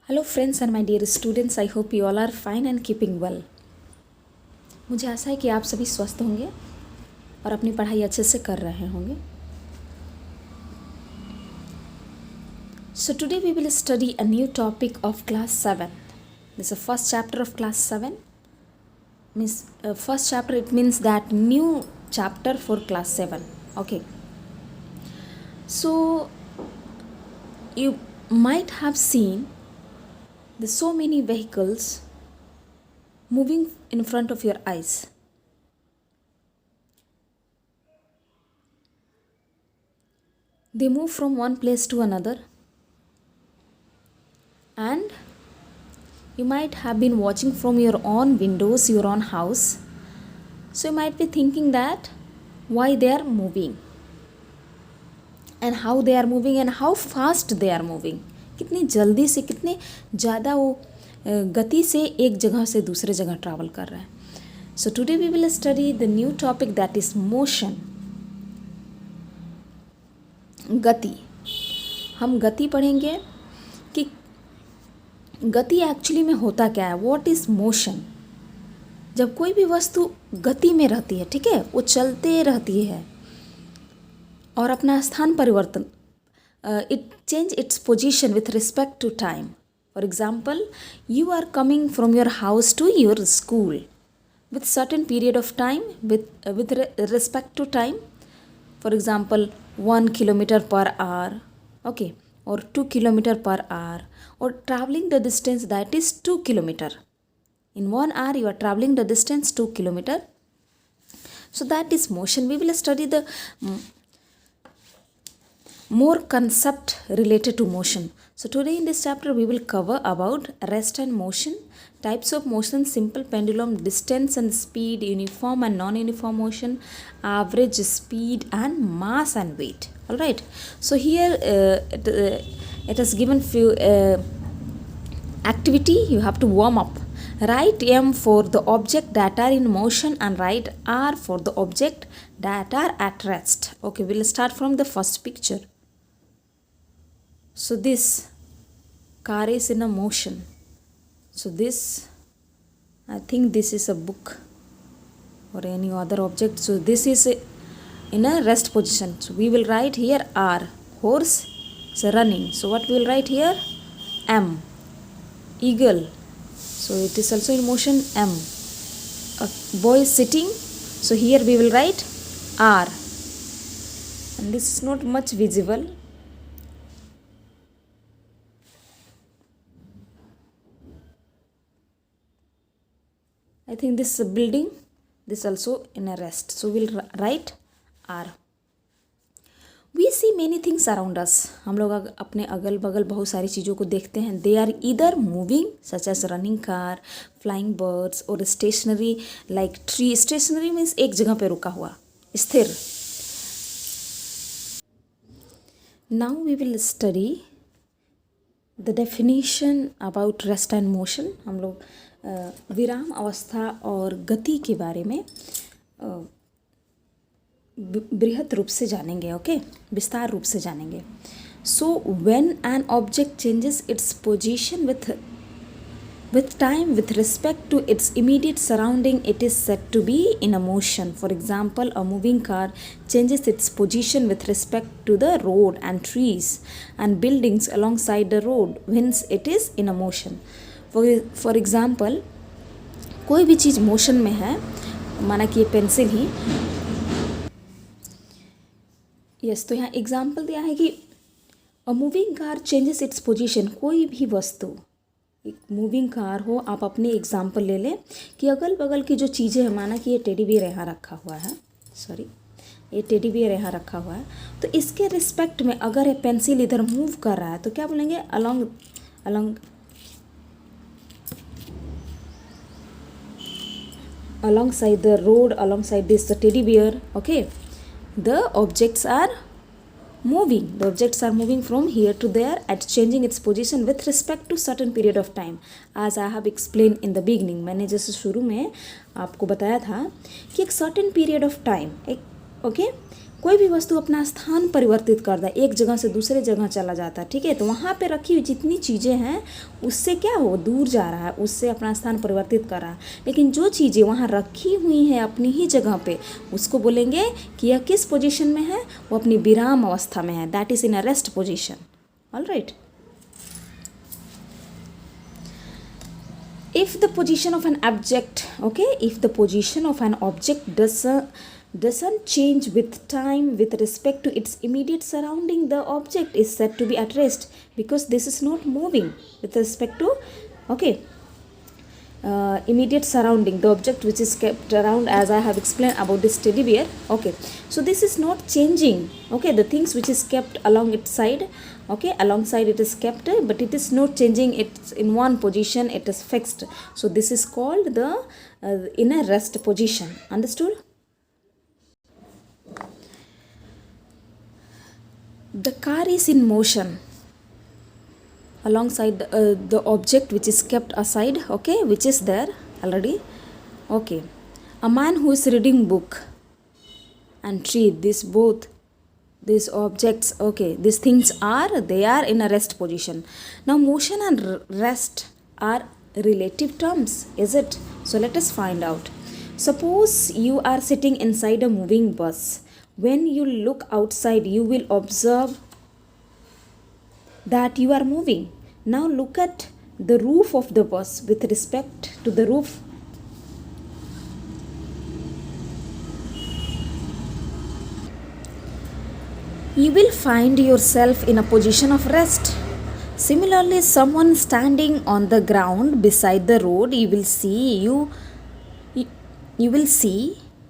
Hello friends and my dear students, I hope you all are fine and keeping well. मुझे आशा है कि आप सभी स्वस्थ होंगे और अपनी पढ़ाई अच्छे से कर रहे होंगे। So today we will study a new topic of class 7. This is the first chapter of class 7. Means first chapter, it means that new chapter for class 7. Okay. So you might have seen the so many vehicles moving in front of your eyes. They move from one place to another, and you might have been watching from your own windows, your own house. So you might be thinking that why they are moving and how they are moving and how fast they are moving. कितनी जल्दी से, कितने ज़्यादा वो गति से एक जगह से दूसरे जगह ट्रैवल कर रहे हैं. So today we will study the new topic, that is motion. गति. हम गति पढ़ेंगे कि गति एक्चुअली में होता क्या है. What is motion. जब कोई भी वस्तु गति में रहती है, ठीक है, वो चलते रहती है और अपना स्थान परिवर्तन, it change its position with respect to time. For example, you are coming from your house to your school with certain period of time with respect to time. For example, 1 kilometer per hour, okay, or 2 kilometer per hour, or traveling the distance that is 2 kilometer. In 1 hour you are traveling the distance 2 kilometer. So that is motion. We will study the more concept related to motion. So today in this chapter we will cover about rest and motion, types of motion, simple pendulum, distance and speed, uniform and non-uniform motion, average speed, and mass and weight. All right. So here it has given few activity. You have to warm up. Write M for the object that are in motion and write R for the object that are at rest. Okay, we'll start from the first picture. So this car is in a motion. So this, I think this is a book or any other object. So this is in a rest position. So we will write here R. Horse is running. So what we will write here? M. Eagle. So it is also in motion. M. A boy is sitting. So here we will write R. And this is not much visible. I think this is a building, this also in a rest. So we'll write R. We see many things around us. हम लोग अपने अगल बगल बहुत सारी चीज़ों को देखते हैं. They are either moving such as running car, flying birds, or stationary like tree. Stationary means एक जगह पे रुका हुआ, स्थिर. Now we will study the definition about rest and motion. हम लोग विराम अवस्था और गति के बारे में बृहद रूप से जानेंगे. ओके, विस्तार रूप से जानेंगे. So when an object changes its position with time with respect to its immediate surrounding, it is said to be in a motion. For example, a moving car changes its position with respect to the road and trees and buildings alongside the road, hence it is in a motion. For example, कोई भी चीज़ motion में है, माना कि ये pencil ही, yes, तो यहाँ example दिया है कि a moving car changes its position. कोई भी वस्तु, एक मूविंग कार हो, आप अपनी एग्जाम्पल ले लें कि अगल बगल की जो चीज़ें हैं, माना कि ये टेडी बियर यहाँ रखा हुआ है, सॉरी, ये टेडी बियर यहाँ रखा हुआ है, तो इसके रिस्पेक्ट में अगर ये पेंसिल इधर मूव कर रहा है तो क्या बोलेंगे? alongside the road, alongside this the teddy bear. Okay, the objects are moving. The objects are moving from here to there at changing its position with respect to certain period of time, as I have explained in the beginning. मैंने जैसे शुरू में आपको बताया था कि एक certain period of time, एक ओके, कोई भी वस्तु अपना स्थान परिवर्तित करता है, एक जगह से दूसरे जगह चला जाता है, ठीक है, तो वहाँ पे रखी हुई जितनी चीज़ें हैं उससे क्या हो, दूर जा रहा है, उससे अपना स्थान परिवर्तित कर रहा है। लेकिन जो चीज़ें वहाँ रखी हुई हैं अपनी ही जगह पे, उसको बोलेंगे कि यह किस पोजीशन में है, वो अपनी विराम अवस्था में है, that is in a rest position. All right. If the position of an object, okay, if the position of an object doesn't change with time with respect to its immediate surrounding, the object is said to be at rest, because this is not moving with respect to, okay, immediate surrounding, the object which is kept around, as I have explained about this teddy bear. Okay, so this is not changing, okay, the things which is kept along its side, okay, alongside it is kept, but it is not changing, it's in one position, it is fixed. So this is called the in a rest position. Understood? The car is in motion alongside the object which is kept aside, okay, which is there already. Okay, a man who is reading book and tree, this both these objects, okay, these things are, they are in a rest position. Now motion and rest are relative terms, is it? So let us find out. Suppose you are sitting inside a moving bus. When you look outside, you will observe that you are moving. Now look at the roof of the bus. With respect to the roof, you will find yourself in a position of rest. Similarly, someone standing on the ground beside the road, you will see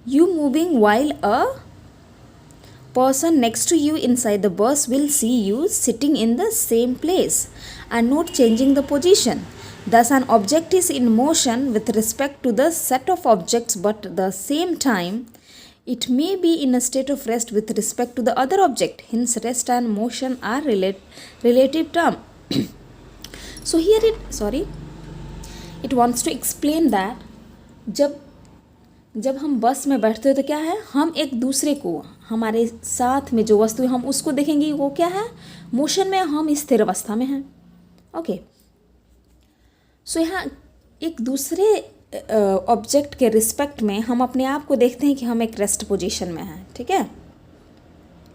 you moving, while a person next to you inside the bus will see you sitting in the same place and not changing the position. Thus, an object is in motion with respect to the set of objects, but at the same time, it may be in a state of rest with respect to the other object. Hence, rest and motion are relative term. So here it wants to explain that जब हम बस में बैठते हैं तो क्या है, हम एक दूसरे को, हमारे साथ में जो वस्तु है हम उसको देखेंगे, वो क्या है, मोशन में, हम स्थिर अवस्था में हैं। ओके, सो यहाँ एक दूसरे ऑब्जेक्ट के रिस्पेक्ट में हम अपने आप को देखते हैं कि हम एक रेस्ट पोजीशन में हैं, ठीक है,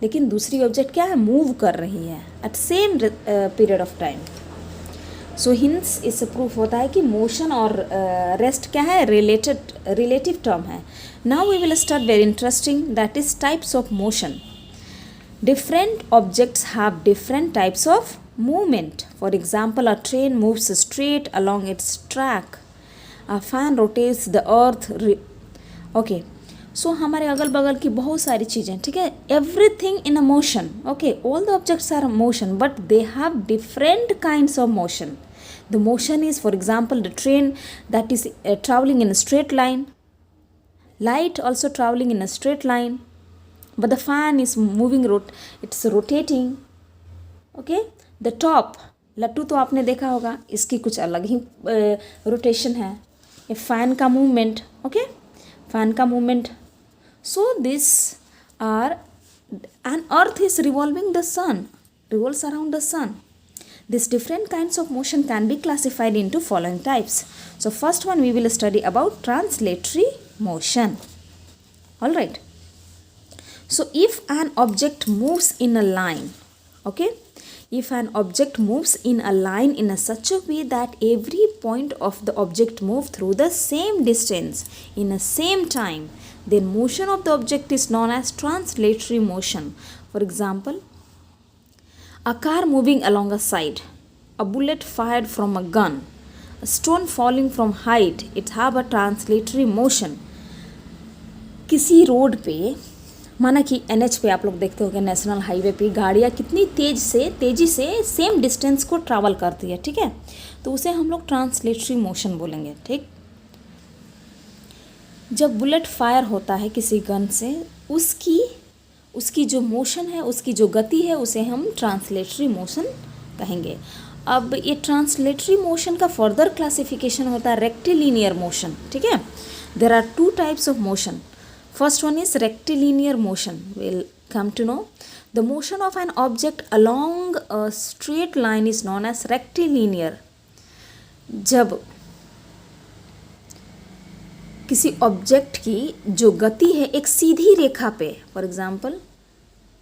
लेकिन दूसरी ऑब्जेक्ट क्या है, मूव कर रही है at same period of time. So hence इससे प्रूफ होता है कि मोशन और रेस्ट क्या है, रिलेटिव टर्म है। Now we will start very interesting, that is types of motion. Different objects have different types of movement. For example, a train moves straight along its track. A fan rotates the earth. Okay. So हमारे अगल बगल की बहुत सारी चीज़ें, ठीक है, everything in a motion. Okay, all the objects are in motion, but they have different kinds of motion. The motion is, for example, the train that is traveling in a straight line. Light also traveling in a straight line. But the fan is moving, it's rotating. Okay, the top, लट्टू तो आपने देखा होगा, इसकी कुछ अलग ही rotation है, ये फैन का मूवमेंट, ओके, फैन का movement. So this are, an earth is revolving the sun, revolves around the sun. These different kinds of motion can be classified into following types. So first one we will study about translatory motion. All right. So if an object moves in a line, okay, if an object moves in a line in a such a way that every point of the object move through the same distance in a same time, then motion of the object is known as translatory motion. For example, a car moving along a side, a bullet fired from a gun, a stone falling from height, it have a translatory motion. किसी road पे, माना कि NH पे आप लोग देखते होंगे, national highway पे गाड़ियाँ कितनी तेज़ी से सेम डिस्टेंस को ट्रैवल करती है, ठीक है, तो उसे हम लोग ट्रांसलेटरी मोशन बोलेंगे. ठीक, जब बुलेट फायर होता है किसी गन से, उसकी जो मोशन है, उसकी जो गति है, उसे हम ट्रांसलेटरी मोशन कहेंगे. अब ये ट्रांसलेटरी मोशन का फर्दर क्लासिफिकेशन होता है रेक्टिलिनियर मोशन. ठीक है, there are two types of motion. First one is rectilinear motion. We'll come to know. The motion of an object along a straight line is known as rectilinear. जब किसी object की जो गति है एक सीधी रेखा पे, फॉर एग्जाम्पल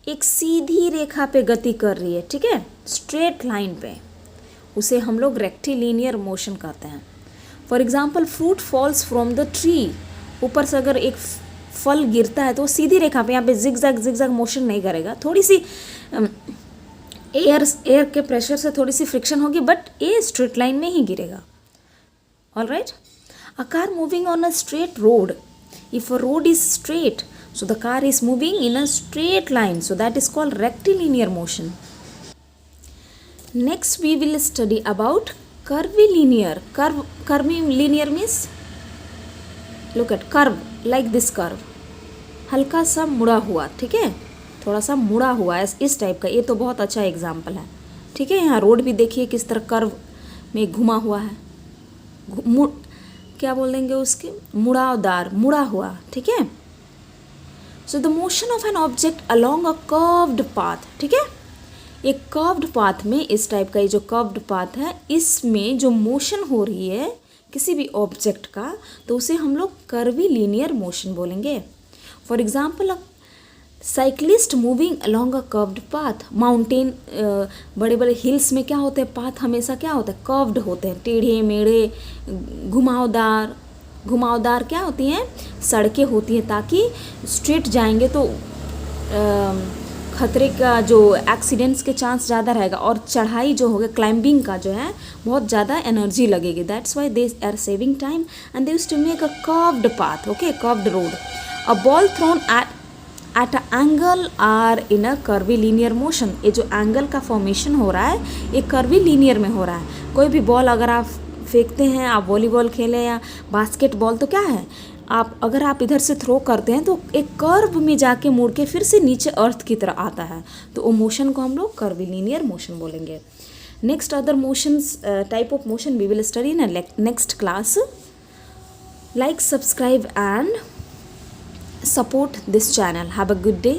एक सीधी रेखा पे गति कर रही है, ठीक है, स्ट्रेट लाइन पे, उसे हम लोग रेक्टिलिनियर मोशन कहते हैं. For example fruit falls from the tree. ऊपर से अगर एक फल गिरता है तो सीधी रेखा पे, यहाँ पे जिगजैग मोशन नहीं करेगा, थोड़ी सी एयर के प्रेशर से थोड़ी सी फ्रिक्शन होगी, बट ये स्ट्रेट लाइन में ही गिरेगा. All right. A car moving on a straight road, if a road is straight, so the car is moving in a straight line, so that is called rectilinear motion. Next we will study about curvilinear. Curvilinear means, look at curve, like this curve, हल्का सा मुड़ा हुआ, ठीक है, थोड़ा सा मुड़ा हुआ है इस टाइप का. ये तो बहुत अच्छा एग्जाम्पल है, ठीक है. यहाँ रोड भी देखिए किस तरह कर्व में घुमा हुआ है, क्या बोल देंगे उसके, मुड़ावदार, मुड़ा हुआ, ठीक है. So the motion of an object along a curved path, ठीक है. एक कर्व्ड पाथ में, इस टाइप का ये जो कर्व्ड पाथ है, इसमें जो मोशन हो रही है किसी भी ऑब्जेक्ट का, तो उसे हम लोग कर्विलिनियर मोशन बोलेंगे. For example cyclist moving along a curved path. Mountain, बड़े बड़े हिल्स में क्या होते हैं, पाथ हमेशा क्या होते हैं, कर्व्ड होते हैं, टेढ़े मेढ़े, घुमावदार क्या होती हैं, सड़कें होती हैं, ताकि स्ट्रेट जाएंगे तो खतरे का जो एक्सीडेंट्स के चांस ज़्यादा रहेगा, और चढ़ाई जो होगा, क्लाइंबिंग का जो है, बहुत ज़्यादा एनर्जी लगेगी. That's why they are saving time and they used to make a curved path, okay, curved road. A ball thrown at a angle are in a curvilinear motion. ये जो एंगल का formation हो रहा है ये curvilinear में हो रहा है. कोई भी बॉल अगर आप फेंकते हैं, आप वॉलीबॉल खेलें या बास्केटबॉल, तो क्या है, अगर आप इधर से थ्रो करते हैं तो एक कर्व में जाके मुड़ के फिर से नीचे अर्थ की तरह आता है, तो वो मोशन को हम लोग कर्विलिनियर मोशन बोलेंगे. Next other motions, type of motion we will study in next class. Like, subscribe and support this channel. Have a good day.